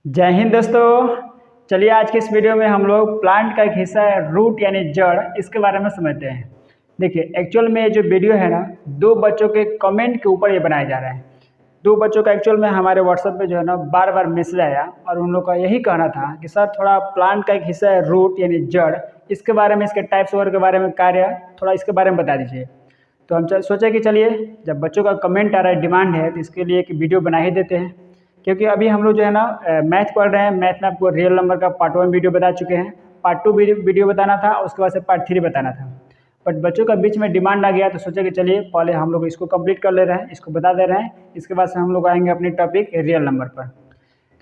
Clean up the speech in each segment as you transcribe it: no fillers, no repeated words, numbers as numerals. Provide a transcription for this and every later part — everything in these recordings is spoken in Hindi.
जय हिंद दोस्तों। चलिए आज के इस वीडियो में हम लोग प्लांट का एक हिस्सा है रूट यानी जड़, इसके बारे में समझते हैं। देखिए एक्चुअल में जो वीडियो है ना, दो बच्चों के कमेंट के ऊपर ये बनाया जा रहा है। दो बच्चों का एक्चुअल में हमारे व्हाट्सएप पे जो है ना बार बार मैसेज आया और उन लोग का यही कहना था कि सर थोड़ा प्लांट का एक हिस्सा है रूट यानी जड़, इसके बारे में, इसके टाइप्स वगैरह के बारे में, कार्य थोड़ा इसके बारे में बता दीजिए। तो हम सोचे कि चलिए जब बच्चों का कमेंट आ रहा है, डिमांड है, तो इसके लिए एक वीडियो बना ही देते हैं। क्योंकि अभी हम लोग जो है ना मैथ पढ़ रहे हैं। मैथ में आपको रियल नंबर का पार्ट 1 वीडियो बता चुके हैं, पार्ट 2 वीडियो बताना था और उसके बाद से पार्ट 3 बताना था। बट बच्चों का बीच में डिमांड आ गया तो सोचा कि चलिए पहले हम लोग इसको कंप्लीट कर ले रहे हैं, इसको बता दे रहे हैं, इसके बाद से हम लोग आएंगे अपने टॉपिक रियल नंबर पर।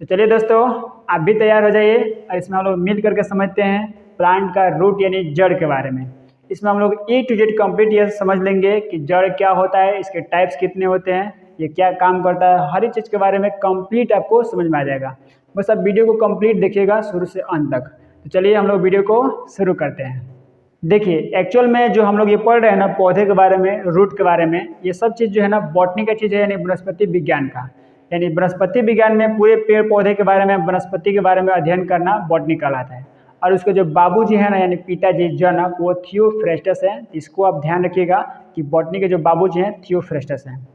तो चलिए दोस्तों आप भी तैयार हो जाइए और इसमें हम लोग मिल करके समझते हैं प्लांट का रूट यानी जड़ के बारे में। इसमें हम लोग A to Z कंप्लीट ये समझ लेंगे कि जड़ क्या होता है, इसके टाइप्स कितने होते हैं, ये क्या काम करता है, हर एक चीज़ के बारे में कंप्लीट आपको समझ में आ जाएगा। बस आप वीडियो को कंप्लीट देखिएगा शुरू से अंत तक। तो चलिए हम लोग वीडियो को शुरू करते हैं। देखिए एक्चुअल में जो हम लोग ये पढ़ रहे हैं ना पौधे के बारे में, रूट के बारे में, ये सब चीज़ जो है ना बॉटनी का चीज़ है, यानी वनस्पति विज्ञान का। यानी वनस्पति विज्ञान में पूरे पेड़ पौधे के बारे में, वनस्पति के बारे में अध्ययन करना बॉटनी कहलाता है। और उसके जो बाबूजी हैं ना यानी पिताजी जनक, वो थियोफ्रेस्टस हैं। इसको आप ध्यान रखिएगा कि बॉटनी के जो बाबूजी हैं थियोफ्रेस्टस हैं।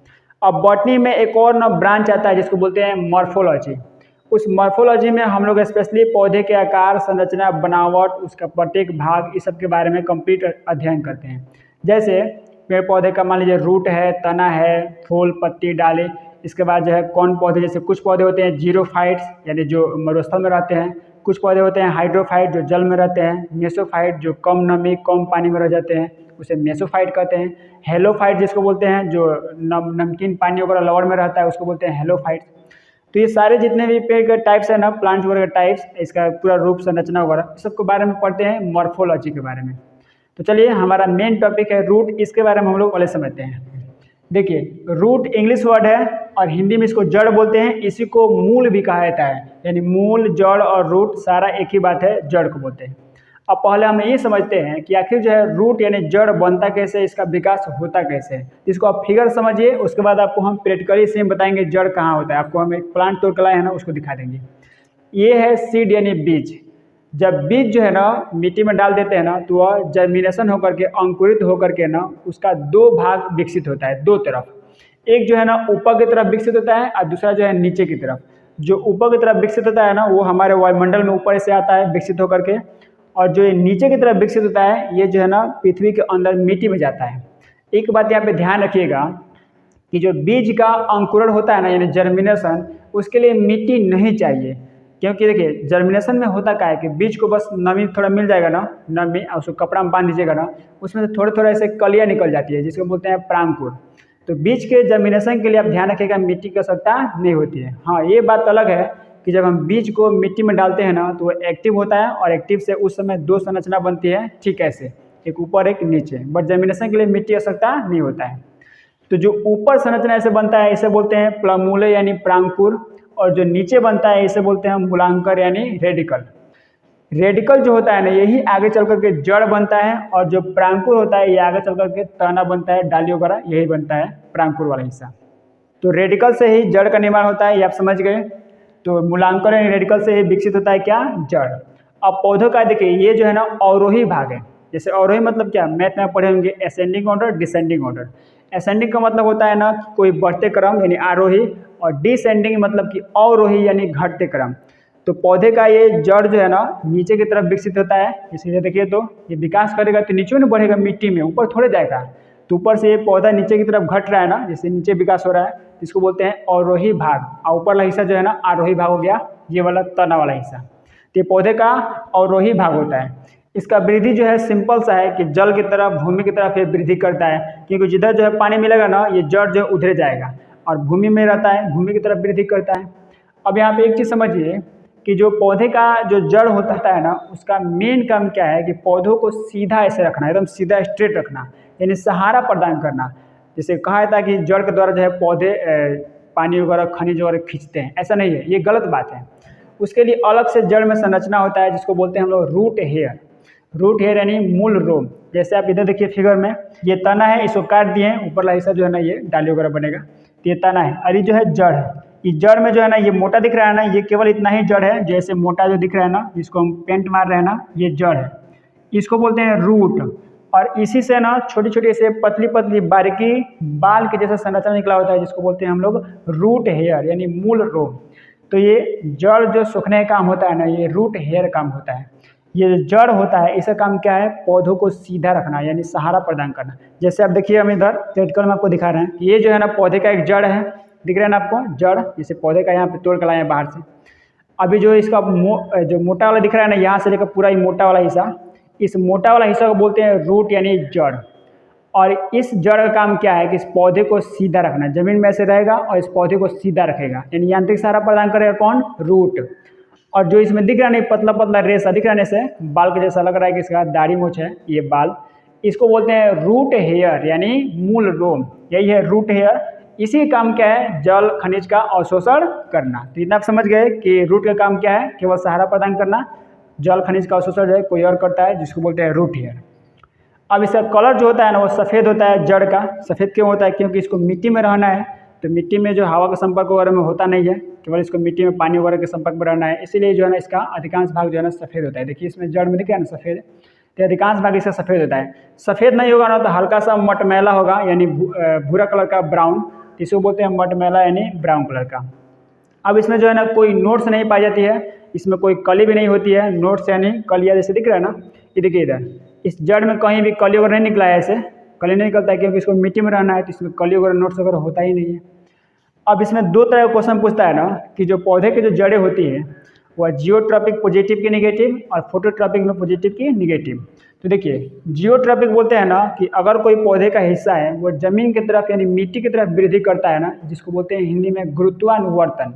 अब बॉटनी में एक और ना ब्रांच आता है जिसको बोलते हैं मॉर्फोलॉजी। उस मॉर्फोलॉजी में हम लोग स्पेशली पौधे के आकार, संरचना, बनावट, उसका प्रत्येक भाग, इस सब के बारे में कंप्लीट अध्ययन करते हैं। जैसे पेड़ पौधे का मान लीजिए रूट है, तना है, फूल, पत्ती, डाली। इसके बाद जो है कौन पौधे, जैसे कुछ पौधे होते हैं जीरोफाइट्स यानी जो मरुस्थल में रहते हैं, कुछ पौधे होते हैं हाइड्रोफाइट जो जल में रहते हैं, मेसोफाइट जो कम नमी कम पानी में रह जाते हैं, उसे मेसोफाइट कहते हैं। हेलोफाइट जिसको बोलते हैं जो नमकीन पानी वगैरह लवण में रहता है, उसको बोलते हैं हेलोफाइट। तो ये सारे जितने भी पेड़ के टाइप्स है ना, प्लांट्स वगैरह टाइप्स, इसका पूरा रूप, संरचना वगैरह सबके बारे में पढ़ते हैं, मॉर्फोलॉजी के बारे में। तो चलिए हमारा मेन टॉपिक है रूट, इसके बारे में हम लोग पहले समझते हैं। देखिए रूट इंग्लिश वर्ड है और हिंदी में इसको जड़ बोलते हैं। इसी को मूल भी कहा जाता है, यानी मूल, जड़ और रूट सारा एक ही बात है, जड़ को बोलते हैं। अब पहले हम ये समझते हैं कि आखिर जो है रूट यानी जड़ बनता कैसे, इसका विकास होता कैसे है। इसको आप फिगर समझिए, उसके बाद आपको हम प्रैक्टिकली सेम बताएंगे जड़ कहाँ होता है। आपको हम एक प्लांट तोड़ के लाए हैं ना, उसको दिखा देंगे। ये है सीड यानी बीज। जब बीज जो है ना मिट्टी में डाल देते हैं ना, तो वह जर्मिनेशन होकर के, अंकुरित होकर के ना, उसका दो भाग विकसित होता है, दो तरफ। एक जो है ना ऊपर की तरफ विकसित होता है और दूसरा जो है नीचे की तरफ। जो ऊपर की तरफ विकसित होता है ना, वो हमारे वायुमंडल में ऊपर से आता है विकसित होकर के, और जो नीचे की तरफ विकसित होता है ये जो है ना पृथ्वी के अंदर मिट्टी में जाता है। एक बात यहाँ पे ध्यान रखिएगा कि जो बीज का अंकुरण होता है ना यानी जर्मिनेशन, उसके लिए मिट्टी नहीं चाहिए। क्योंकि देखिए जर्मिनेशन में होता क्या है कि बीज को बस नमी थोड़ा मिल जाएगा ना, नमी, और उसको कपड़ा में बांध दीजिएगा ना, उसमें से थोड़े थोड़े ऐसे कलियाँ निकल जाती है जिसको बोलते हैं परागपुर। तो बीज के जर्मिनेशन के लिए आप ध्यान रखिएगा मिट्टी की आवश्यकता नहीं होती है। हाँ ये बात अलग है कि जब हम बीज को मिट्टी में डालते हैं ना तो वो एक्टिव होता है, और एक्टिव से उस समय दो संरचना बनती है, ठीक ऐसे, एक ऊपर एक नीचे। बट जर्मिनेशन के लिए मिट्टी की आवश्यकता नहीं होता है। तो जो ऊपर संरचना ऐसे बनता है इसे बोलते हैं प्लमूले यानी परागपुर, और जो नीचे बनता है इसे बोलते हैं मूलांकर यानी रेडिकल। रेडिकल जो होता है ना यही आगे चल करके जड़ बनता है, और जो परागपुर होता है ये आगे चल करके तना बनता है, डाली वगैरह, यही बनता है परागपुर वाला हिस्सा। तो रेडिकल से ही जड़ का निर्माण होता है, ये आप समझ गए। तो मूलांकर यानी रेडिकल से ही विकसित होता है क्या, जड़। अब पौधों का देखिए ये जो है ना अवरोही भाग है। जैसे अवरोही मतलब क्या, मैथ में आप पढ़े होंगे ascending order, descending order. Ascending का मतलब होता है ना कोई बढ़ते क्रम यानी आरोही, और डिसेंडिंग मतलब कि अवरोही यानी घटते क्रम। तो पौधे का ये जड़ जो है ना नीचे की तरफ विकसित होता है। इसलिए देखिए तो ये विकास करेगा तो नीचे में बढ़ेगा, मिट्टी में, ऊपर थोड़े जाएगा। तो ऊपर से ये पौधा नीचे की तरफ घट रहा है ना, जैसे नीचे विकास हो रहा है, इसको बोलते हैं अवरोही भाग। और ऊपर वाला हिस्सा जो है ना आरोही भाग हो गया, ये वाला तना वाला हिस्सा। तो ये पौधे का अवरोही भाग होता है। इसका वृद्धि जो है सिंपल सा है कि जल की तरफ, भूमि की तरफ ये वृद्धि करता है, क्योंकि जिधर जो है पानी मिलेगा ना ये जड़ जो उधर जाएगा, और भूमि में रहता है, भूमि की तरफ वृद्धि करता है। अब यहाँ पे एक चीज़ समझिए कि जो पौधे का जो जड़ होता है ना, उसका मेन काम क्या है कि पौधों को सीधा ऐसे रखना, एकदम सीधा स्ट्रेट रखना, यानी सहारा प्रदान करना। जैसे कहा जाता है कि जड़ के द्वारा जो है पौधे पानी वगैरह, खनिज वगैरह खींचते हैं, ऐसा नहीं है, ये गलत बात है। उसके लिए अलग से जड़ में संरचना होता है जिसको बोलते हैं हम लोग रूट हेयर। रूट हेयर यानी मूल रोम। जैसे आप इधर देखिए फिगर में, ये तना है, इसको काट दिए हैं, ऊपर वाला हिस्सा जो है ना ये डाली वगैरह बनेगा, तो ये तना है, और ये जो है जड़ है, ये जड़ में जो है ना ये मोटा दिख रहा है ना, ये केवल इतना ही जड़ है, जैसे मोटा जो दिख रहा है ना जिसको हम पेंट मार रहे हैं ना, ये जड़ है, इसको बोलते हैं रूट। और इसी से ना छोटी छोटी से पतली पतली बारीकी बाल के जैसा संरचना निकला होता है, जिसको बोलते हैं हम लोग रूट हेयर यानी मूल रोम। तो ये जड़ जो सूखने का काम होता है ना, ये रूट हेयर काम होता है। ये जो जड़ होता है इसका काम क्या है, पौधों को सीधा रखना यानी सहारा प्रदान करना। जैसे आप देखिए, हम इधर रेड कलर में आपको दिखा रहे हैं, ये जो है ना पौधे का एक जड़ है, दिख रहा है ना आपको जड़, जैसे पौधे का यहाँ पे तोड़ कर लाए हैं बाहर से। अभी जो इसका जो मोटा वाला दिख रहा है ना, यहाँ से लेकर पूरा ही मोटा वाला हिस्सा, इस मोटा वाला हिस्सा को बोलते हैं रूट यानी जड़। और इस जड़ का काम क्या है कि इस पौधे को सीधा रखना, जमीन में ऐसे रहेगा और इस पौधे को सीधा रखेगा, यानी यांत्रिक सहारा प्रदान करेगा कौन, रूट। और जो इसमें दिख रहा नहीं पतला पतला रेसा दिख रहा है, जैसे बाल के जैसा लग रहा है कि इसका दाढ़ी मूछ है, ये बाल, इसको बोलते हैं रूट हेयर यानी मूल रोम। यही है रूट हेयर। इसी काम क्या है, जल खनिज का अवशोषण करना। तो इतना आप समझ गए कि रूट का काम क्या है, केवल सहारा प्रदान करना। जल खनिज का अवशोषण जो है कोई और करता है, जिसको बोलते हैं रूट हेयर। अब इसका कलर जो होता है ना वो सफ़ेद होता है जड़ का। सफ़ेद क्यों होता है, क्योंकि इसको मिट्टी में रहना है, तो मिट्टी में जो हवा का संपर्क वगैरह में होता नहीं है, केवल इसको मिट्टी में पानी वगैरह के संपर्क में रहना है, इसीलिए जो है ना इसका अधिकांश भाग जो है ना सफ़ेद होता है। देखिए इसमें जड़ में दिखा है ना सफ़ेद, तो अधिकांश भाग इसका सफ़ेद होता है। सफ़ेद नहीं होगा ना तो हल्का सा मटमैला होगा यानी भूरा कलर का, ब्राउन, इसको बोलते हैं मटमैला यानी ब्राउन कलर का। अब इसमें जो है ना कोई नोट्स नहीं पाई जाती है, इसमें कोई कली भी नहीं होती है। नोट्स यानी कलिया जैसे दिख रहा है ना, ये देखिए इधर इस जड़ में कहीं भी कली वगैरह नहीं निकला है, ऐसे कली नहीं निकलता है, क्योंकि इसको मिट्टी में रहना है, तो इसमें कली वगैरह नोट्स वगैरह होता ही नहीं है। अब इसमें दो तरह का क्वेश्चन पूछता है ना कि जो पौधे की जो जड़ें होती हैं वह जियोट्रॉपिक पॉजिटिव की नेगेटिव और फोटोट्रॉपिक में पॉजिटिव की नेगेटिव। तो देखिए जियोट्रॉपिक बोलते हैं ना कि अगर कोई पौधे का हिस्सा है वो जमीन की तरफ यानी मिट्टी की तरफ वृद्धि करता है ना, जिसको बोलते हैं हिंदी में गुरुत्वानुवर्तन,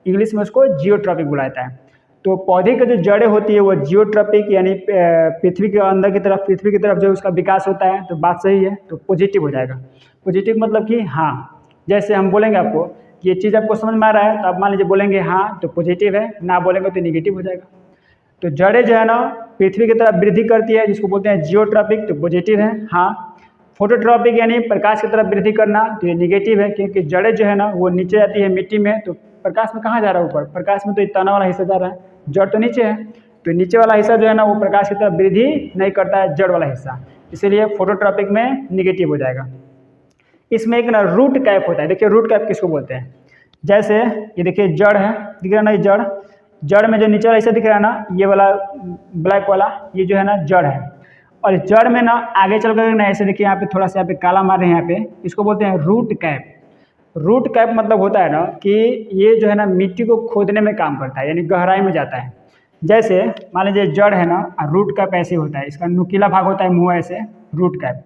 इंग्लिश में उसको जियोट्रॉपिक बुलाता है। तो पौधे की जो जड़ें होती है वो जियोट्रॉपिक यानी पृथ्वी के अंदर की तरफ, पृथ्वी की तरफ जो उसका विकास होता है, तो बात सही है, तो पॉजिटिव हो जाएगा। पॉजिटिव मतलब कि हाँ, जैसे हम बोलेंगे आपको ये चीज़ आपको समझ में आ रहा है, तो आप मान लीजिए बोलेंगे हाँ तो पॉजिटिव है, ना बोलेंगे तो नेगेटिव हो जाएगा। तो जड़ें जो है ना पृथ्वी की तरफ वृद्धि करती है, जिसको बोलते हैं जियोट्रॉपिक, तो पॉजिटिव है हाँ। फोटोट्रॉपिक यानी प्रकाश की तरफ वृद्धि करना, तो ये नेगेटिव है, क्योंकि जड़ें जो है ना वो नीचे जाती है मिट्टी में, तो प्रकाश में कहाँ जा रहा है, ऊपर। प्रकाश में तो ये तना वाला हिस्सा जा रहा है, जड़ तो नीचे है, तो नीचे वाला हिस्सा जो है ना वो प्रकाश की तरफ वृद्धि नहीं करता है, जड़ वाला हिस्सा, इसीलिए फोटोट्रॉपिक में नेगेटिव हो जाएगा। इसमें एक ना रूट कैप होता है। देखिए रूट कैप किसको बोलते हैं, जैसे ये देखिए जड़ है, दिख रहा है ना, ये जड़ में जो नीचे वाला हिस्सा दिख रहा है ना, ये वाला ब्लैक वाला, ये जो है ना जड़ है। और इस जड़ में ना आगे चल कर ना ऐसे देखिए यहाँ पे थोड़ा सा यहाँ पे काला मार रहे हैं यहाँ पे, इसको बोलते हैं रूट कैप। रूट कैप मतलब होता है ना कि ये जो है ना मिट्टी को खोदने में काम करता है, यानी गहराई में जाता है। जैसे मान लीजिए जड़ है ना, रूट कैप ऐसे होता है, इसका नुकीला भाग होता है मुँह ऐसे, रूट कैप।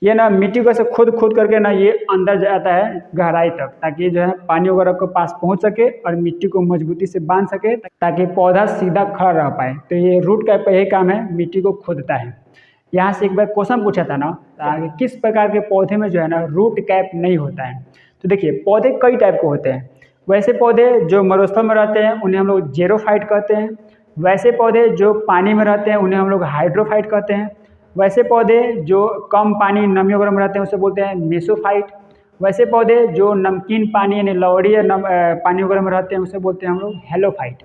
ये ना मिट्टी को ऐसे खोद करके ना ये अंदर जाता है गहराई तक, ताकि ये जो है पानी वगैरह को पास पहुंच सके और मिट्टी को मजबूती से बांध सके, ताकि पौधा सीधा खड़ा रह पाए। तो ये रूट कैप का यही काम है, मिट्टी को खोदता है। यहाँ से एक बार क्वेश्चन पूछा था ना कि किस प्रकार के पौधे में जो है ना रूट कैप नहीं होता है। तो देखिए पौधे कई टाइप के होते हैं। वैसे पौधे जो मरुस्थल में रहते हैं उन्हें हम लोग जेरोफाइट कहते हैं। वैसे पौधे जो पानी में रहते हैं उन्हें हम लोग हाइड्रोफाइट कहते हैं। वैसे पौधे जो कम पानी नमी वगैरह में रहते हैं उसे बोलते हैं मेसोफाइट। वैसे पौधे जो नमकीन पानी यानी लवड़ी या पानी वगैरह में रहते हैं उसे बोलते हैं हम लोग हेलोफाइट।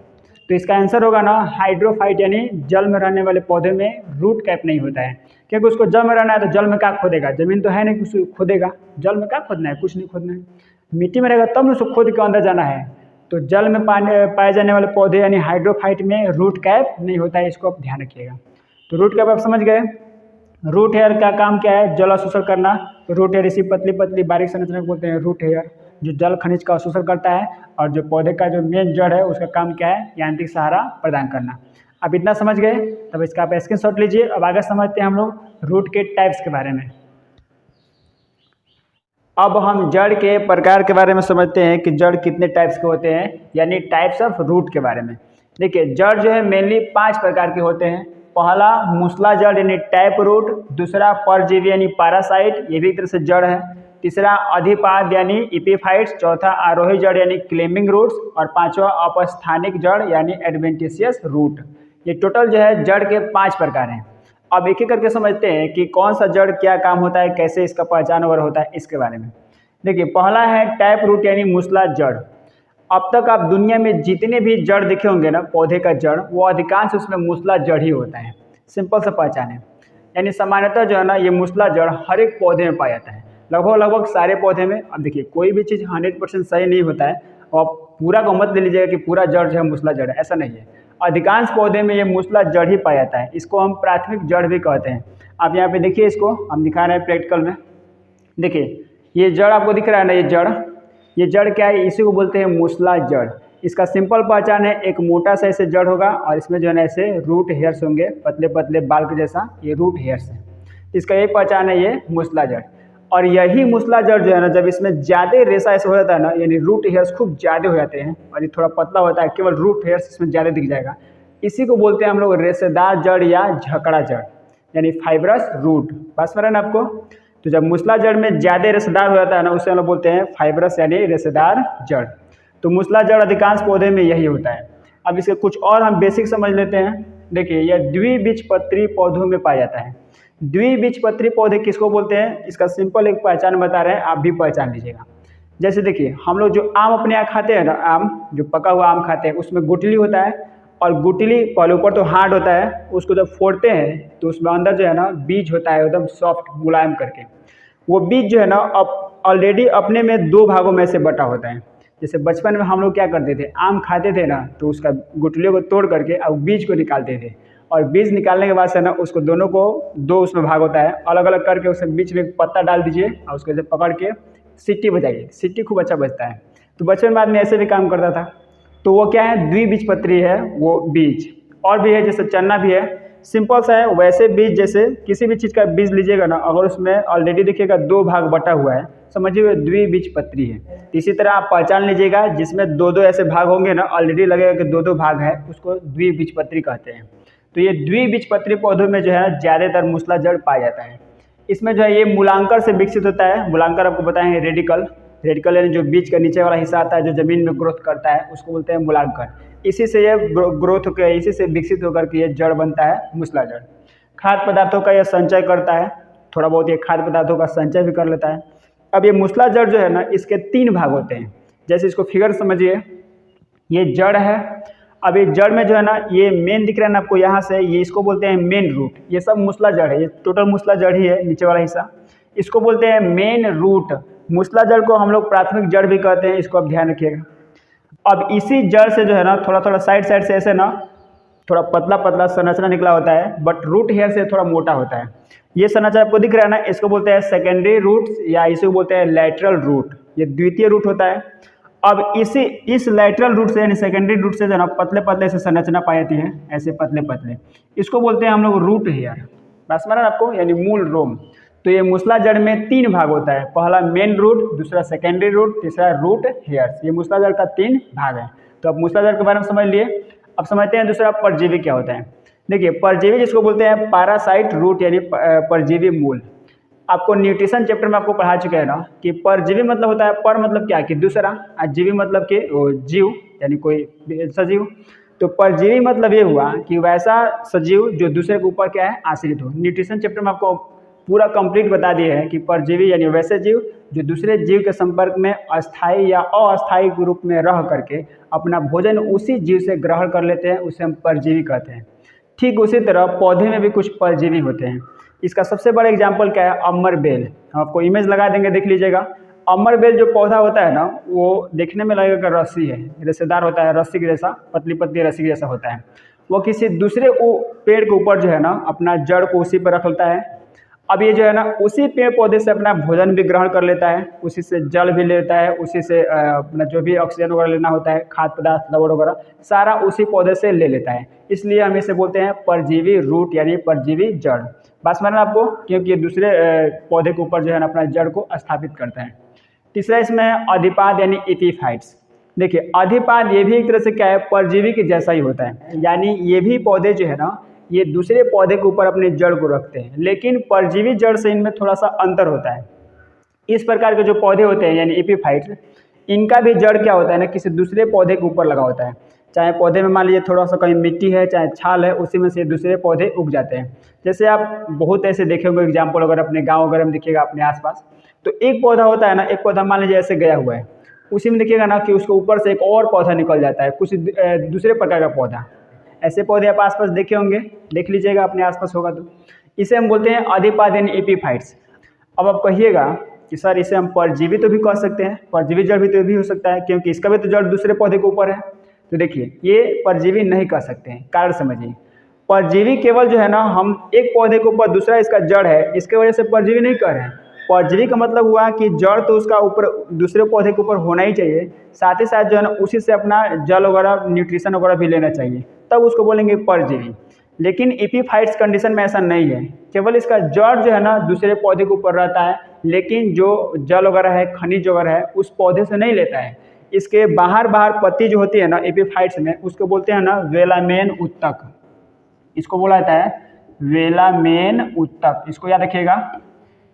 तो इसका आंसर होगा ना हाइड्रोफाइट, यानी जल में रहने वाले पौधे में रूट कैप नहीं होता है, क्योंकि उसको जल में रहना है तो जल में क्या खोदेगा, जमीन तो है नहीं कुछ खोदेगा, जल में क्या खोदना है, कुछ नहीं खोदना है। मिट्टी में रहेगा तब उसको खोद के अंदर जाना है। तो जल में पाए जाने वाले पौधे यानी हाइड्रोफाइट में रूट कैप नहीं होता है, इसको आप ध्यान रखिएगा। तो रूट कैप आप समझ गए। रूट हेयर का काम क्या है, जल अवशोषण करना। रूट हेयर इसी पतली पतली बारीक संरचना को बोलते हैं रूट हेयर, जो जल खनिज का अवशोषण करता है। और जो पौधे का जो मेन जड़ है उसका काम क्या है, यांत्रिक सहारा प्रदान करना। अब इतना समझ गए, तब इसका आप स्क्रीनशॉट लीजिए। अब आगे समझते हैं हम लोग रूट के टाइप्स के बारे में। अब हम जड़ के प्रकार के बारे में समझते हैं कि जड़ कितने टाइप्स के होते हैं, यानी टाइप्स ऑफ रूट के बारे में। देखिए जड़ जो है मेनली 5 प्रकार के होते हैं। पहला मूसला जड़ यानी टैप रूट, दूसरा परजीवी यानी पैरासाइट, ये भी एक तरह से जड़ है। तीसरा अधिपाद यानी इपीफाइट्स, चौथा आरोही जड़ यानी क्लेम्बिंग रूट्स, और पांचवा अपस्थानिक जड़ यानी एडवेंटिशियस रूट। ये टोटल जो है जड़ के 5 प्रकार हैं। अब एक एक करके समझते हैं कि कौन सा जड़ क्या काम होता है, कैसे इसका पहचान वगैरह होता है, इसके बारे में। देखिए पहला है टैप रूट यानी मूसला जड़। अब तक आप दुनिया में जितने भी जड़ देखे होंगे ना, पौधे का जड़, वो अधिकांश उसमें मूसला जड़ ही होता है। सिंपल सा पहचान है। यानी सामान्यतः जो है ना, ये मूसला जड़ हर एक पौधे में पाया जाता है, लगभग सारे पौधे में। अब देखिए, कोई भी चीज़ 100% सही नहीं होता है, और पूरा को मत ले लीजिएगा कि पूरा जड़ जो है मूसला जड़ है, ऐसा नहीं है। अधिकांश पौधे में ये मूसला जड़ ही पाया जाता है। इसको हम प्राथमिक जड़ भी कहते हैं। आप यहाँ पे देखिए, इसको हम दिखा रहे हैं प्रैक्टिकल में। देखिए, ये जड़ आपको दिख रहा है ना, ये जड़ क्या है? इसी को बोलते हैं मूसला जड़। इसका सिंपल पहचान है, एक मोटा सा ऐसे जड़ होगा और इसमें जो है ना ऐसे रूट हेयर्स होंगे, पतले पतले बाल के जैसा, ये रूट हेयर्स है। इसका यही पहचान है, ये मूसला जड़। और यही मूसला जड़ जो है ना, जब इसमें ज़्यादा रेशा ऐसे हो जाता है ना, यानी रूट हेयर्स खूब ज़्यादा हो जाते हैं और ये थोड़ा पतला होता है, केवल रूट हेयर्स इसमें ज़्यादा दिख जाएगा, इसी को बोलते हैं हम लोग रेशेदार जड़ या झकड़ा जड़, यानी फाइब्रस रूट। बात समझ रहे हैं ना आपको? तो जब मूसला जड़ में ज़्यादा रेशेदार हो जाता है ना, उसे हम लोग बोलते हैं फाइब्रस यानी रेशेदार जड़। तो मूसला जड़ अधिकांश पौधे में यही होता है। अब इसके कुछ और हम बेसिक समझ लेते हैं। देखिए, यह द्विबीजपत्री पौधों में पाया जाता है। द्विबीजपत्री पौधे किसको बोलते हैं? इसका सिंपल एक पहचान बता रहे हैं, आप भी पहचान लीजिएगा। जैसे देखिए, हम लोग जो आम अपने यहाँ खाते हैं ना, आम जो पका हुआ आम खाते हैं, उसमें गुठली होता है, और गुठली पहले ऊपर तो हार्ड होता है, उसको जब फोड़ते हैं तो उसमें अंदर जो है ना बीज होता है, एकदम सॉफ्ट मुलायम करके। वो बीज जो है ना, अब ऑलरेडी अपने में दो भागों में से बटा होता है। जैसे बचपन में हम लोग क्या करते थे, आम खाते थे ना, तो उसका गुठलियों को तोड़ करके अब बीज को निकालते थे, और बीज निकालने के बाद से ना उसको दोनों को दो उसमें भाग होता है, अलग अलग करके उसमें बीच में एक पत्ता डाल दीजिए और उसको जब पकड़ के सीटी बजाइए, सीटी खूब अच्छा बजता है। तो बचपन में आदमी ऐसे भी काम करता था। तो वो क्या है? द्विबीजपत्री है वो बीज। और भी है, जैसे चना भी है, सिंपल सा है। वैसे बीज, जैसे किसी भी चीज़ का बीज लीजिएगा ना, अगर उसमें ऑलरेडी देखिएगा दो भाग बटा हुआ है, समझिए वो द्विबीजपत्री है। इसी तरह आप पहचान लीजिएगा, जिसमें दो दो ऐसे भाग होंगे ना, ऑलरेडी लगेगा कि दो दो भाग है, उसको द्विबीजपत्री कहते हैं। तो ये द्विबीजपत्री पौधों में जो है ज़्यादातर मूसला जड़ पाया जाता है। इसमें जो है ये मूलांकर से विकसित होता है। मूलांकर आपको बताए हैं रेडिकल, रेडिकल यानी जो बीज का नीचे वाला हिस्सा आता है, जो जमीन में ग्रोथ करता है, उसको बोलते हैं मूलांकर। इसी से ये ग्रोथ होकर, इसी से विकसित होकर के ये जड़ बनता है, मूसला जड़। खाद्य पदार्थों का यह संचय करता है, थोड़ा बहुत ये खाद्य पदार्थों का संचय भी कर लेता है। अब ये मूसला जड़ जो है ना, इसके तीन भाग होते हैं। जैसे इसको फिगर समझिए, ये जड़ है। अब ये जड़ में जो है ना, ये मेन दिख रहा है ना आपको यहाँ से, ये इसको बोलते हैं मेन रूट। ये सब मूसला जड़ है, ये टोटल मूसला जड़ ही है, नीचे वाला हिस्सा, इसको बोलते हैं मेन रूट। मूसला जड़ को हम लोग प्राथमिक जड़ भी कहते हैं, इसको आप ध्यान रखिएगा। अब इसी जड़ से जो है ना, थोड़ा थोड़ा साइड साइड से ऐसे ना थोड़ा पतला पतला संरचना निकला होता है, बट रूट हेयर से थोड़ा मोटा होता है। ये संरचना आपको दिख रहा है ना, इसको बोलते हैं सेकेंडरी रूट, या इसे बोलते हैं लैटरल रूट। ये द्वितीय रूट होता है। अब इस लैटरल रूट से यानी सेकेंडरी रूट से जो है ना पतले पतले से संरचना पाई जाती है, ऐसे पतले पतले, इसको बोलते हैं हम लोग रूट हेयर। बस माना आपको, यानी मूल रोम। तो ये मूसला जड़ में तीन भाग होता है, पहला मेन रूट, दूसरा सेकेंडरी रूट, तीसरा रूट हेयर्स। ये मूसला जड़ का तीन भाग है। तो अब मूसला जड़ के बारे में समझ लिए। अब समझते हैं दूसरा परजीवी क्या होता है। देखिए, परजीवी जिसको बोलते हैं पैरासाइट रूट, यानी परजीवी मूल। आपको न्यूट्रिशन चैप्टर में आपको पढ़ा चुके हैं ना कि परजीवी मतलब होता है, पर मतलब क्या कि दूसरा, और जीवी मतलब कि जीव, यानी कोई सजीव। तो परजीवी मतलब ये हुआ कि वैसा सजीव जो दूसरे के ऊपर क्या है, आश्रित हो। न्यूट्रिशन चैप्टर में आपको पूरा कंप्लीट बता दिए हैं कि परजीवी यानी वैसे जीव जो दूसरे जीव के संपर्क में अस्थायी या अस्थायी के रूप में रह करके अपना भोजन उसी जीव से ग्रहण कर लेते हैं, उसे हम परजीवी कहते हैं। ठीक उसी तरह पौधे में भी कुछ परजीवी होते हैं। इसका सबसे बड़ा एग्जाम्पल क्या है? अमर बेल। हम आपको इमेज लगा देंगे, देख लीजिएगा। अमर बेल जो पौधा होता है ना, वो देखने में लगेगा रस्सी है, रेशेदार होता है, रस्सी के जैसा, पतली पतली रस्सी के जैसा होता है। वो किसी दूसरे पेड़ के ऊपर जो है ना अपना जड़ को उसी पर रख लेता है। अब ये जो है ना उसी पेड़ पौधे से अपना भोजन भी ग्रहण कर लेता है, उसी से जल भी लेता है, उसी से अपना जो भी ऑक्सीजन वगैरह लेना होता है, खाद्य पदार्थ, लवण वगैरह, सारा उसी पौधे से ले लेता है। इसलिए हम इसे बोलते हैं परजीवी रूट, यानी परजीवी जड़। बात समझ में आपको, क्योंकि ये दूसरे पौधे के ऊपर जो है ना अपना जड़ को स्थापित करता है। तीसरा इसमें अधिपाद यानी एपीफाइट्स। देखिए, अधिपाद ये भी एक तरह से क्या है, परजीवी के जैसा ही होता है। यानी ये भी पौधे जो है ना, ये दूसरे पौधे के ऊपर अपने जड़ को रखते हैं, लेकिन परजीवी जड़ से इनमें थोड़ा सा अंतर होता है। इस प्रकार के जो पौधे होते हैं यानी एपीफाइट्स, इनका भी जड़ क्या होता है ना, किसी दूसरे पौधे के ऊपर लगा होता है। चाहे पौधे में मान लीजिए थोड़ा सा कहीं मिट्टी है, चाहे छाल है, उसी में से दूसरे पौधे उग जाते हैं। जैसे आप बहुत ऐसे देखे होंगे एग्जाम्पल, अगर अपने गाँव वगैरह में देखिएगा, अपने आसपास, तो एक पौधा होता है ना, एक पौधा मान लीजिए ऐसे गया हुआ है, उसी में देखिएगा ना कि उसके ऊपर से एक और पौधा निकल जाता है, कुछ दूसरे प्रकार का पौधा। ऐसे पौधे आप आसपास देखे होंगे, देख लीजिएगा अपने आसपास होगा तो। इसे हम बोलते हैं अधिपादन एपीफाइट्स। अब आप कहिएगा कि सर इसे हम परजीवी तो भी कह सकते हैं, परजीवी जड़ भी तो भी हो सकता है, क्योंकि इसका भी तो जड़ दूसरे पौधे के ऊपर है। तो देखिए ये परजीवी नहीं कह सकते हैं, कारण समझिए। परजीवी केवल जो है ना, हम एक पौधे के ऊपर दूसरा इसका जड़ है, इसके वजह से परजीवी नहीं कह रहे हैं। परजीवी का मतलब हुआ कि जड़ तो उसका ऊपर दूसरे पौधे के ऊपर होना ही चाहिए, साथ ही साथ जो है ना उसी से अपना जल वगैरह न्यूट्रिशन वगैरह भी लेना चाहिए, तब उसको बोलेंगे परजीवी। लेकिन एपीफाइट्स कंडीशन में ऐसा नहीं है, केवल इसका जड़ जो है ना दूसरे पौधे के ऊपर रहता है, लेकिन जो जल वगैरह है, खनिज वगैरह है, उस पौधे से नहीं लेता है। इसके बाहर पत्ती जो होती है ना एपीफाइट्स में, उसको बोलते हैं ना वेलामेन उत्तक। इसको बोला जाता है वेलामेन उत्तक, इसको याद रखिएगा।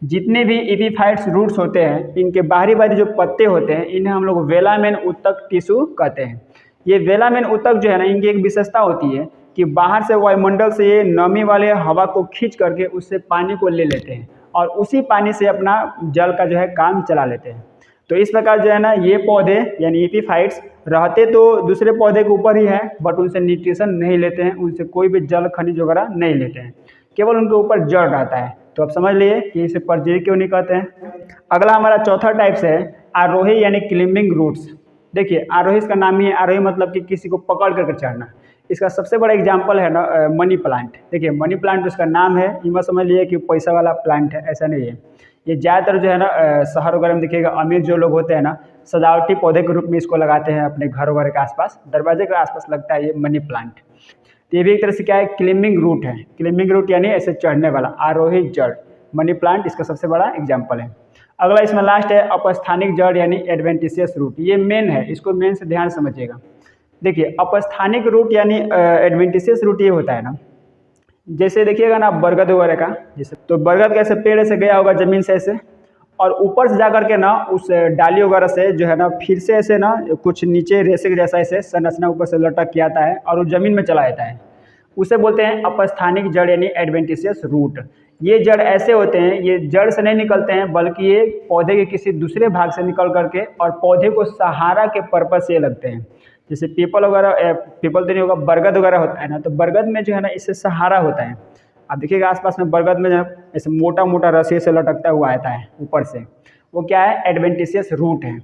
जितने भी एपीफाइट्स रूट्स होते हैं, इनके बाहरी जो पत्ते होते हैं, इन्हें हम लोग वेलामेन उत्तक टिश्यू कहते हैं। ये वेलामेन उत्तक जो है ना, इनकी एक विशेषता होती है कि बाहर से वायुमंडल से ये नमी वाले हवा को खींच करके उससे पानी को ले लेते हैं और उसी पानी से अपना जल का जो है काम चला लेते हैं। तो इस प्रकार जो है ना ये पौधे यानी एपीफाइट्स रहते तो दूसरे पौधे के ऊपर ही है, बट उनसे न्यूट्रिशन नहीं लेते हैं, उनसे कोई भी जल खनिज वगैरह नहीं लेते हैं, केवल उनके ऊपर जड़ रहता है। तो आप समझ लिए कि इसे परजीवी क्यों नहीं कहते हैं। अगला हमारा चौथा टाइप्स है आरोही यानी क्लिम्बिंग रूट्स। देखिए आरोही, इसका नाम ही है आरोही, मतलब कि किसी को पकड़ करके चढ़ना। इसका सबसे बड़ा एग्जाम्पल है ना मनी प्लांट। देखिए मनी प्लांट उसका नाम है, ये मत समझ लिए कि पैसा वाला प्लांट है, ऐसा नहीं है। ये ज़्यादातर जो है ना शहर वगैरह में देखिएगा अमीर जो लोग होते हैं ना, सजावटी पौधे के रूप में इसको लगाते हैं अपने घर वगैरह के आसपास, दरवाजे के आसपास लगता है ये मनी प्लांट। तो ये भी एक तरह से क्या है, क्लिम्बिंग रूट है। क्लिम्बिंग रूट यानी ऐसे चढ़ने वाला आरोही जड़, मनी प्लांट इसका सबसे बड़ा एग्जाम्पल है। अगला इसमें लास्ट है अपस्थानिक जड़ यानी एडवेंटिशियस रूट। ये मेन है, इसको मेन से ध्यान समझिएगा। देखिए अपस्थानिक रूट यानी एडवेंटिशियस रूट ये होता है ना, जैसे देखिएगा ना बरगद वगैरह का, जैसे तो बरगद का ऐसे पेड़ से गया होगा ज़मीन से ऐसे, और ऊपर से जाकर के ना उस डाली वगैरह से जो है ना फिर से ऐसे ना कुछ नीचे रेसे के जैसा ऐसे संरचना ऊपर से लटक के आता है और वो ज़मीन में चला जाता है। उसे बोलते हैं अपस्थानिक जड़ यानी एडवेंटिशियस रूट। ये जड़ ऐसे होते हैं, ये जड़ से नहीं निकलते हैं, बल्कि ये पौधे के किसी दूसरे भाग से निकल करके और पौधे को सहारा के पर्पज से लगते हैं। जैसे पीपल वगैरह, पीपल तो नहीं होगा, बरगद वगैरह होता है ना, तो बरगद में जो है ना इससे सहारा होता है। आप देखिएगा आसपास में बरगद में जो ऐसे मोटा मोटा रस्सी से लटकता हुआ आता है ऊपर से, वो क्या है, एडवेंटिशियस रूट है।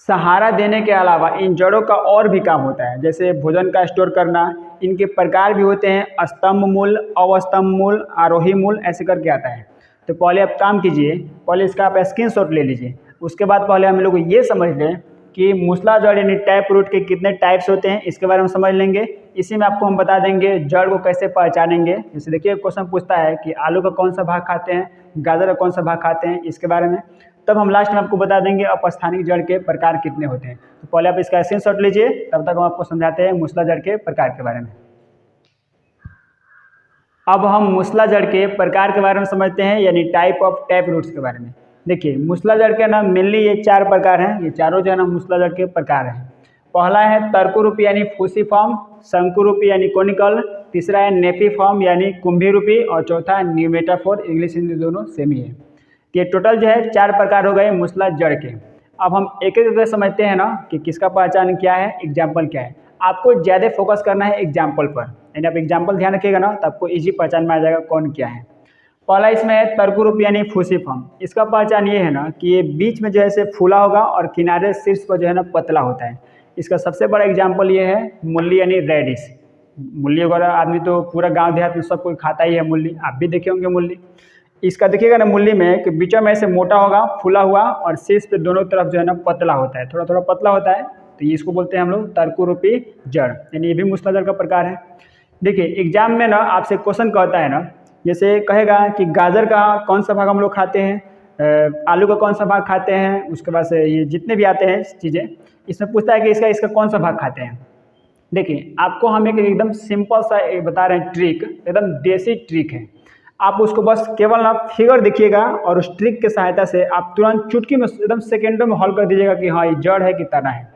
सहारा देने के अलावा इन जड़ों का और भी काम होता है, जैसे भोजन का स्टोर करना। इनके प्रकार भी होते हैं स्तंभ मूल, अवस्तंभ मूल, आरोही मूल, ऐसे करके आता है। तो पहले आप काम कीजिए, पहले इसका आप स्क्रीनशॉट ले लीजिए। उसके बाद पहले हम लोग ये समझ लें कि मूसला जड़ यानी टैप रूट के कितने टाइप्स होते हैं, इसके बारे में समझ लेंगे। इसी में आपको हम बता देंगे जड़ को कैसे पहचानेंगे। जैसे देखिए क्वेश्चन पूछता है कि आलू का कौन सा भाग खाते हैं, गाजर का कौन सा भाग खाते हैं, इसके बारे में। तब हम लास्ट में आपको बता देंगे अपस्थानिक जड़ के प्रकार कितने होते हैं। तो पहले आप इसका स्क्रीनशॉट लीजिए, तब तक हम आपको समझाते हैं मूसला जड़ के प्रकार के बारे में। अब हम मूसला जड़ के प्रकार के बारे में समझते हैं, यानी टाइप ऑफ टैप रूट्स के बारे में। देखिए मूसला जड़ के ना मेनली ये 4 प्रकार हैं, ये चारों जो है ना मूसला जड़ के प्रकार हैं। पहला है तर्कुरूपी यानी फूसीफॉर्म, शंकुरूपी यानी कोनिकल, तीसरा है नेफीफॉर्म यानी कुंभी रूपी, और चौथा है न्यूमेटाफोर। इंग्लिश हिंदी दोनों सेम ही है। ये टोटल जो है 4 प्रकार हो गए मूसला जड़ के। अब हम एक एक करके समझते हैं ना कि किसका पहचान क्या है, एग्जाम्पल क्या है। आपको ज़्यादा फोकस करना है एग्जाम्पल पर, यानी आप एग्जाम्पल ध्यान रखिएगा ना तो आपको ईजी पहचान में आ जाएगा कौन क्या है। पहला इसमें है तर्कुरूपी यानी फूसीफॉर्म। इसका पहचान ये है ना कि ये बीच में जो है से फूला होगा और किनारे शीर्ष पर जो है ना पतला होता है। इसका सबसे बड़ा एग्जाम्पल ये है मूली यानी रेडिश। मूली वगैरह आदमी तो पूरा गांव देहात में सब कोई खाता ही है मूली, आप भी देखे होंगे मूली। इसका देखिएगा ना मूली में कि बीच में ऐसे मोटा होगा फूला हुआ और शीर्ष पे दोनों तरफ जो है ना पतला होता है, थोड़ा थोड़ा पतला होता है। तो ये इसको बोलते हैं हम लोग तर्कुरूपी जड़, यानी ये भी मूसला जड़ का प्रकार है। देखिए एग्जाम में ना आपसे क्वेश्चन कहता है ना, जैसे कहेगा कि गाजर का कौन सा भाग हम लोग खाते हैं, आलू का कौन सा भाग खाते हैं, उसके बाद से ये जितने भी आते हैं चीज़ें, इसमें पूछता है कि इसका कौन सा भाग खाते हैं। देखिए आपको हम एक एकदम सिंपल सा बता रहे हैं ट्रिक, एकदम देसी ट्रिक है। आप उसको बस केवल ना फिगर देखिएगा और उस ट्रिक के सहायता से आप तुरंत चुटकी में एकदम सेकेंडों में हल कर दीजिएगा कि हाँ ये जड़ है कि तना है।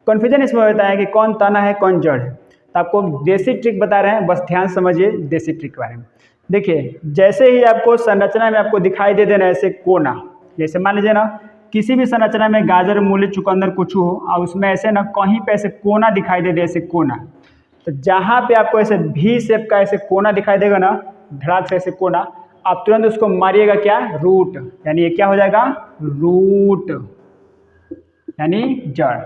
कन्फ्यूजन इसमें होता है कि कौन तना है कौन जड़ है। तो आपको देसी ट्रिक बता रहे हैं, बस ध्यान समझिए देसी ट्रिक के बारे में। देखिए जैसे ही आपको संरचना में आपको दिखाई दे देना ऐसे कोना, जैसे मान लीजिए ना किसी भी संरचना में गाजर, मूली, चुकंदर कुछ हो और उसमें ऐसे ना कहीं पे ऐसे कोना दिखाई दे, ऐसे कोना, तो जहाँ पे आपको ऐसे भी शेप का ऐसे कोना दिखाई देगा ना, धड़ाक से ऐसे कोना, आप तुरंत उसको मारिएगा क्या, रूट, यानी ये क्या हो जाएगा, रूट यानी जड़।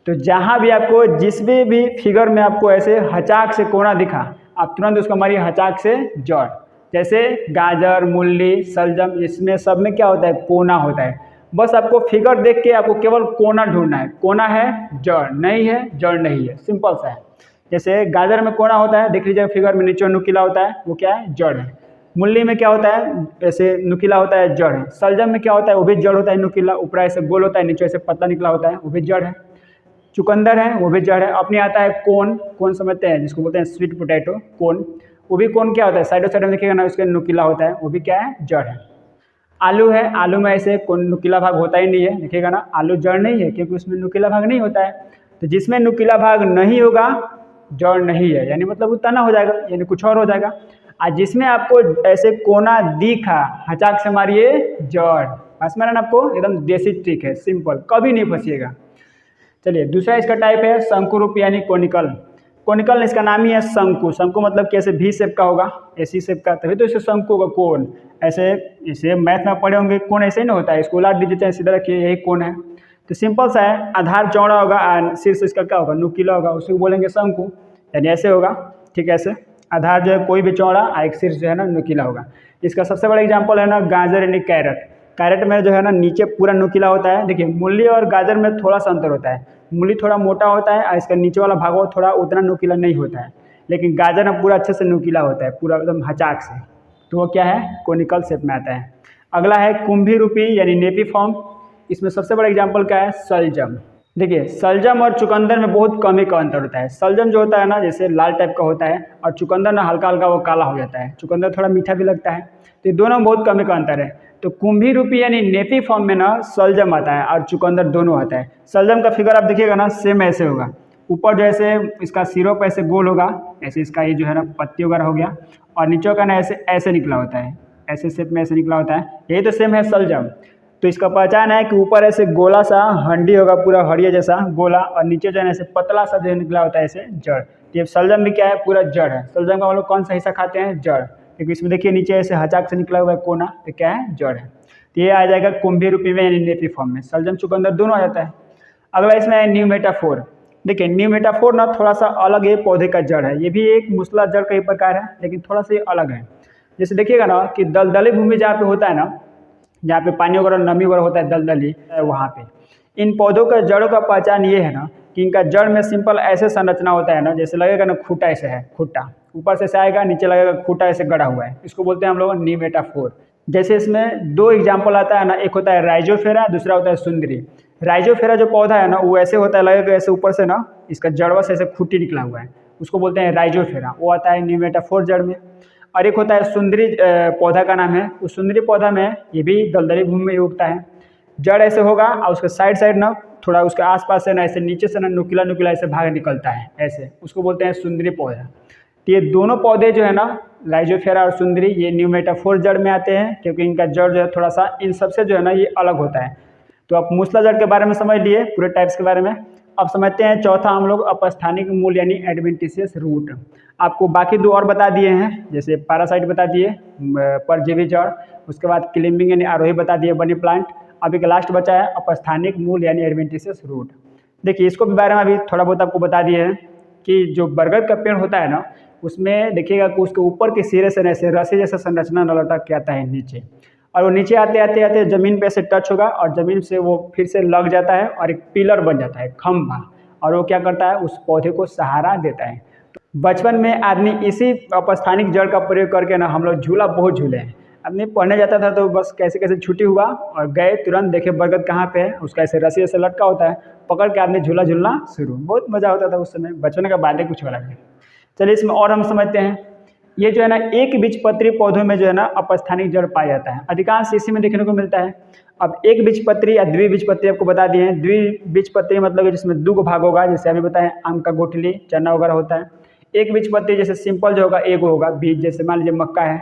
तो जहाँ भी आपको जिस भी फिगर में आपको ऐसे हचाक से कोना दिखा, आप तुरंत उसको मारिए हचाक से जड़। जैसे गाजर, मूली, सलजम, इसमें सब में क्या होता है, कोना होता है। बस आपको फिगर देख के आपको केवल कोना ढूंढना है, कोना है जड़, नहीं है जड़ नहीं है, सिंपल सा है। जैसे गाजर में कोना होता है, देख लीजिए फिगर में नीचे नुकीला होता है, वो क्या है, जड़ है। मूली में क्या होता है, ऐसे नुकीला होता है, जड़ है। सलजम में क्या होता है, वो भी जड़ होता है, नुकीला, ऊपर ऐसे गोल होता है, नीचे ऐसे पतला निकला होता है, वो भी जड़ है। चुकंदर है, वो भी जड़ है। अपने आता है कोन, कोन समझते हैं, जिसको बोलते हैं स्वीट पोटैटो, कोन, वो भी कोन क्या होता है, साइडो साइड में देखिएगा ना, उसके नुकीला होता है, वो भी क्या है, जड़ है। आलू है, आलू में ऐसे कोई नुकीला भाग होता ही नहीं है, देखिएगा ना, आलू जड़ नहीं है क्योंकि उसमें नुकीला भाग नहीं होता है। तो जिसमें नुकीला भाग नहीं होगा जड़ नहीं है, यानी मतलब वो तना हो जाएगा, यानी कुछ और हो जाएगा। और जिसमें आपको ऐसे कोना दिखा, हचाक से मारिए जड़। बस मैंने आपको एकदम देसी ट्रिक है, सिंपल, कभी नहीं फंसिएगा। चलिए दूसरा इसका टाइप है शंकु रूप यानी कोनिकल। कोनिकल इसका नाम ही है शंकु। शंकु मतलब कैसे भी शेप का होगा, ऐसी शेप का, तभी तो इसे शंकु का कोन। ऐसे इसे मैथ में पढ़े होंगे, कोन ऐसे ही नहीं होता है, इसको उलट दीजिए चाहे सीधा रखिए, यही कोन है। तो सिंपल सा है, आधार चौड़ा होगा और शीर्ष इसका क्या होगा, नुकीला होगा, उसी को बोलेंगे शंकु, यानी ऐसे होगा, ठीक है। ऐसे आधार जो है कोई भी चौड़ा और एक शीर्ष जो है ना नुकीला होगा। इसका सबसे बड़ा एग्जाम्पल है ना गाजर यानी कैरेट। कैरेट में जो है ना नीचे पूरा नुकीला होता है। देखिए मूली और गाजर में थोड़ा सा अंतर होता है, मूली थोड़ा मोटा होता है और इसका नीचे वाला भाग थोड़ा उतना नुकीला नहीं होता है, लेकिन गाजर में पूरा अच्छे से नुकीला होता है, पूरा एकदम हचाक से, तो वो क्या है, कोनिकल शेप में आता है। अगला है कुंभी रूपी यानी नेपी फॉर्म। इसमें सबसे बड़ा एग्जाम्पल क्या है, सलजम। देखिए सलजम और चुकंदर में बहुत कम ही का अंतर होता है। सलजम जो होता है ना जैसे लाल टाइप का होता है, और चुकंदर ना हल्का हल्का वो काला हो जाता है। चुकंदर थोड़ा मीठा भी लगता है, तो ये दोनों में बहुत कम ही का अंतर है। तो कुंभी रूपी यानी नेपी फॉर्म में ना सलजम आता है और चुकंदर दोनों आता है। सलजम का फिगर आप देखिएगा ना सेम ऐसे होगा, ऊपर जैसे इसका सिरों ऐसे गोल होगा, ऐसे इसका ये जो है ना पत्ती वगैरह हो गया, और नीचे का ना ऐसे ऐसे निकला होता है, ऐसे शेप में ऐसे निकला होता है। यही तो सेम है सलजम। तो इसका पहचान है कि ऊपर ऐसे गोला सा हंडी होगा, पूरा हड़िया जैसा गोला, और नीचे जो है ऐसे पतला सा जो निकला होता है ऐसे जड़। ये सलजम भी क्या है, पूरा जड़ है। सलजम का हम लोग कौन सा हिस्सा खाते हैं, जड़, क्योंकि इसमें देखिए नीचे ऐसे हचाक से निकला हुआ है कोना, तो क्या है, जड़ है। तो ये आ जाएगा कुंभी रूपी में यानी नेपी फॉर्म में। सलजम चुकंदर दोनों आ जाता है। अगला इसमें है न्यू मेटाफोर। देखिए न्यू मेटाफोर ना थोड़ा सा अलग है, पौधे का जड़ है। ये भी एक मूसला जड़ का ही प्रकार है, लेकिन थोड़ा सा अलग है। जैसे देखिएगा ना कि दलदली भूमि जहाँ पे होता है ना, जहाँ पे पानी वगैरह नमी वगैरह होता है, दलदली, वहाँ पे इन पौधों का जड़ों का पहचान ये है ना कि इनका जड़ में सिंपल ऐसे संरचना होता है ना, जैसे लगेगा ना खूटा ऐसे है, खूटा ऊपर से आएगा, नीचे लगेगा खूटा ऐसे गड़ा हुआ है, इसको बोलते हैं हम लोग न्यू मेटाफोर। जैसे इसमें दो एग्जाम्पल आता है ना, एक होता है राइजोफेरा, दूसरा होता है सुंदरी। राइजोफेरा जो पौधा है ना वो ऐसे होता है, लगेगा ऐसे ऊपर से ना इसका जड़वा से ऐसे खूटी निकला हुआ है, उसको बोलते हैं राइजोफेरा, वो आता है न्यू मेटाफोर जड़ में। और एक होता है सुंदरी, पौधा का नाम है। उस सुंदरी पौधा में ये भी दलदली भूमि में उगता है। जड़ ऐसे होगा और उसके साइड साइड ना थोड़ा उसके आसपास से ना ऐसे नीचे से ना नुकीला नुकीला ऐसे भाग निकलता है ऐसे, उसको बोलते हैं सुंदरी पौधा। तो ये दोनों पौधे जो है ना, राइजोफेरा और सुंदरी, ये न्यू मेटाफोर जड़ में आते हैं, क्योंकि इनका जड़ जो है थोड़ा सा इन सबसे जो है ना ये अलग होता है। तो आप मूसला जड़ के बारे में समझ लिए, पूरे टाइप्स के बारे में। अब समझते हैं चौथा हम लोग अपस्थानिक मूल यानी एडवेंटिशियस रूट। आपको बाकी दो और बता दिए हैं, जैसे पैरासाइट बता दिए, परजीवी जड़, उसके बाद क्लिम्बिंग यानी आरोही बता दिए, बनी प्लांट। अभी का लास्ट बचा है अपस्थानिक मूल यानी एडवेंटिशियस रूट। देखिए इसको भी बारे में अभी थोड़ा बहुत आपको बता दिए हैं कि जो बरगद का पेड़ होता है ना, उसमें देखिएगा कि उसके ऊपर के सिरे से ऐसे रस्सी जैसा संरचना न लटक के आता है नीचे, और वो नीचे आते आते आते ज़मीन पे ऐसे टच होगा और ज़मीन से वो फिर से लग जाता है और एक पिलर बन जाता है, खंभा, और वो क्या करता है, उस पौधे को सहारा देता है। तो बचपन में आदमी इसी अपस्थानिक जड़ का प्रयोग करके ना हम लोग झूला बहुत झूले हैं। आदमी पढ़ने जाता था तो बस कैसे कैसे छुट्टी हुआ और गए, तुरंत देखे बरगद कहाँ पे है, उसका ऐसे रस्सी ऐसे लटका होता है, पकड़ के आदमी झूला झूलना शुरू। बहुत मज़ा होता था उस समय, बचपन का बातें कुछ अलग है। चलिए इसमें और हम समझते हैं। ये जो है ना एक बीजपत्री पौधों में जो है ना अपस्थानिक जड़ पाया जाता है, अधिकांश इसी में देखने को मिलता है। अब एक बीजपत्री या द्विबीजपत्री आपको बता दिए हैं। द्विबीजपत्री मतलब जिसमें दो भाग होगा, जैसे अभी बताएं आम का गुठली, चना वगैरह होता है। एकबीजपत्री जैसे सिंपल जो होगा एक होगा, बीज जैसे मान लीजिए मक्का है,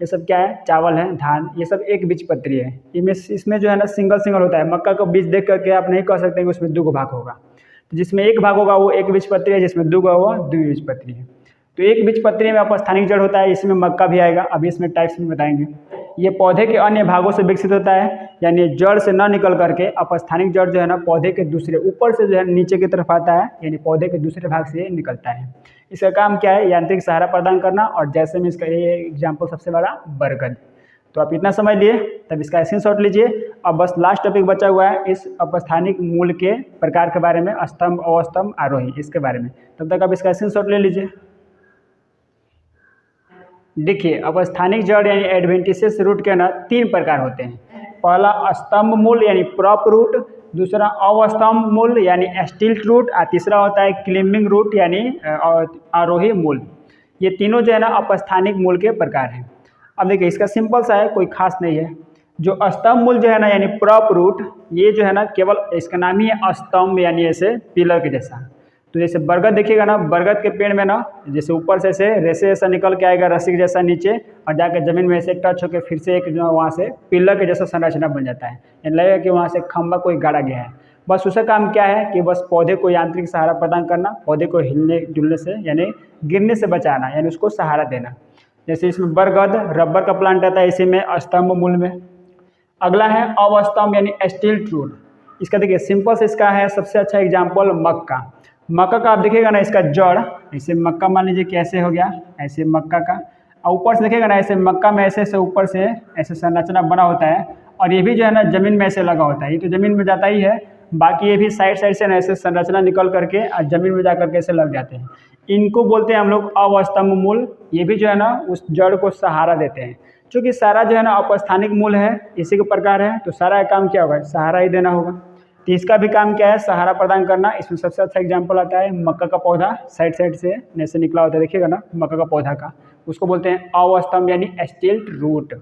ये सब क्या है, चावल है, धान, ये सब एकबीजपत्री है। इसमें जो है ना सिंगल सिंगल होता है। मक्का का बीज देख करके आप नहीं कह सकते कि उसमें 2 भाग होगा, तो जिसमें 1 भाग होगा वो एकबीजपत्री है, जिसमें 2 होगा द्विबीजपत्री है। तो एकबीजपत्री में अपस्थानिक जड़ होता है, इसमें मक्का भी आएगा, अभी इसमें टाइप्स में बताएंगे। ये पौधे के अन्य भागों से विकसित होता है, यानी जड़ से न निकल करके अपस्थानिक जड़ जो है ना पौधे के दूसरे ऊपर से जो है नीचे की तरफ आता है, यानी पौधे के दूसरे भाग से निकलता है। इसका काम क्या है, यांत्रिक सहारा प्रदान करना। और जैसे में इसका ये एग्जाम्पल सबसे बड़ा बरगद। तो आप इतना समझ लिए, तब इसका स्क्रीनशॉट लीजिए। अब बस लास्ट टॉपिक बचा हुआ है इस अपस्थानिक मूल के प्रकार के बारे में, स्तंभ, अवस्तंभ, आरोही, इसके बारे में। तब तक आप इसका स्क्रीनशॉट ले लीजिए। देखिए, अपस्थानिक जड़ यानी एडवेंटिशियस रूट के ना 3 प्रकार होते हैं। पहला स्तंभ मूल यानी प्रॉप रूट, दूसरा अवस्तंभ मूल यानी स्टिल्ट रूट, और तीसरा होता है क्लिम्बिंग रूट यानी आरोही मूल। ये तीनों जो है ना अपस्थानिक मूल के प्रकार हैं। अब देखिए, इसका सिंपल सा है, कोई खास नहीं है। जो स्तंभ मूल जो है ना यानी प्रॉप रूट, ये जो है ना केवल इसका नाम ही है स्तंभ, यानी ऐसे पिलर के जैसा। तो जैसे बरगद देखिएगा ना, बरगद के पेड़ में ना जैसे ऊपर से ऐसे रेसे ऐसा निकल के आएगा रस्सी जैसा नीचे, और जाकर जमीन में ऐसे टच होकर फिर से एक जो वहाँ से पिलर के जैसा संरचना बन जाता है, यानी लगेगा कि वहाँ से खंभा कोई गाड़ा गया है। बस उसका काम क्या है कि बस पौधे को यांत्रिक सहारा प्रदान करना, पौधे को हिलने डुलने से यानी गिरने से बचाना, यानी उसको सहारा देना। जैसे इसमें बरगद रबर का प्लांट आता है, इसी में स्तंभ मूल में। अगला है अवस्तंभ यानी स्टिल्ट रूट। इसका देखिए सिंपल से इसका है सबसे अच्छा एग्जाम्पल मक्का। मक्का का आप देखिएगा ना, इसका जड़ ऐसे मक्का मान लीजिए कि ऐसे हो गया, ऐसे मक्का का, और ऊपर से देखिएगा ना ऐसे मक्का में ऐसे ऐसे ऊपर से ऐसे संरचना बना होता है, और ये भी जो है ना जमीन में ऐसे लगा होता है। ये तो जमीन में जाता ही है, बाकी ये भी साइड साइड से ना ऐसे संरचना निकल करके और जमीन में जा करके ऐसे लग जाते हैं। इनको बोलते हैं हम लोग अवस्तंभ मूल। ये भी जो है ना उस जड़ को सहारा देते हैं। चूँकि सारा जो है ना अपस्थानिक मूल है, इसी के प्रकार है, तो सारा काम क्या होगा, सहारा ही देना होगा। तो इसका भी काम क्या है, सहारा प्रदान करना। इसमें सबसे अच्छा एग्जाम्पल आता है मक्का का पौधा, साइड साइड से ऐसे निकला होता है, देखिएगा ना मक्का का पौधा का, उसको बोलते हैं अवस्तंभ यानी स्टिल्ट रूट।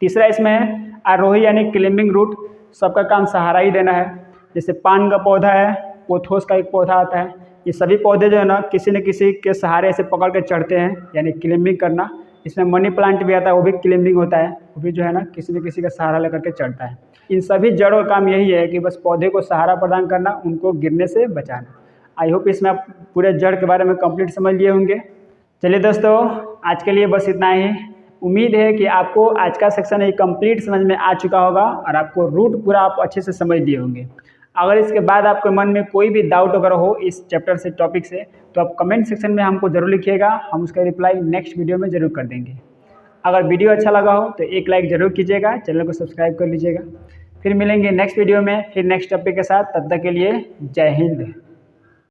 तीसरा इसमें है आरोही यानी क्लिम्बिंग रूट। सबका काम सहारा ही देना है। जैसे पान का पौधा है, पोथोस का एक पौधा आता है, ये सभी पौधे जो है ना किसी न किसी के सहारे से पकड़ के चढ़ते हैं, यानी क्लिम्बिंग करना। इसमें मनी प्लांट भी आता है, वो भी क्लिम्बिंग होता है, वो भी जो है ना किसी न किसी का सहारा लेकर के चढ़ता है। इन सभी जड़ों का काम यही है कि बस पौधे को सहारा प्रदान करना, उनको गिरने से बचाना। आई होप इसमें आप पूरे जड़ के बारे में कंप्लीट समझ लिए होंगे। चलिए दोस्तों, आज के लिए बस इतना ही। उम्मीद है कि आपको आज का सेक्शन एक कंप्लीट समझ में आ चुका होगा और आपको रूट पूरा आप अच्छे से समझ लिए होंगे। अगर इसके बाद आपके मन में कोई भी डाउट अगर हो इस चैप्टर से, टॉपिक से, तो आप कमेंट सेक्शन में हमको ज़रूर लिखिएगा, हम उसका रिप्लाई नेक्स्ट वीडियो में ज़रूर कर देंगे। अगर वीडियो अच्छा लगा हो तो एक लाइक ज़रूर कीजिएगा, चैनल को सब्सक्राइब कर लीजिएगा। फिर मिलेंगे नेक्स्ट वीडियो में, फिर नेक्स्ट टॉपिक के साथ। तब तक के लिए जय हिंद।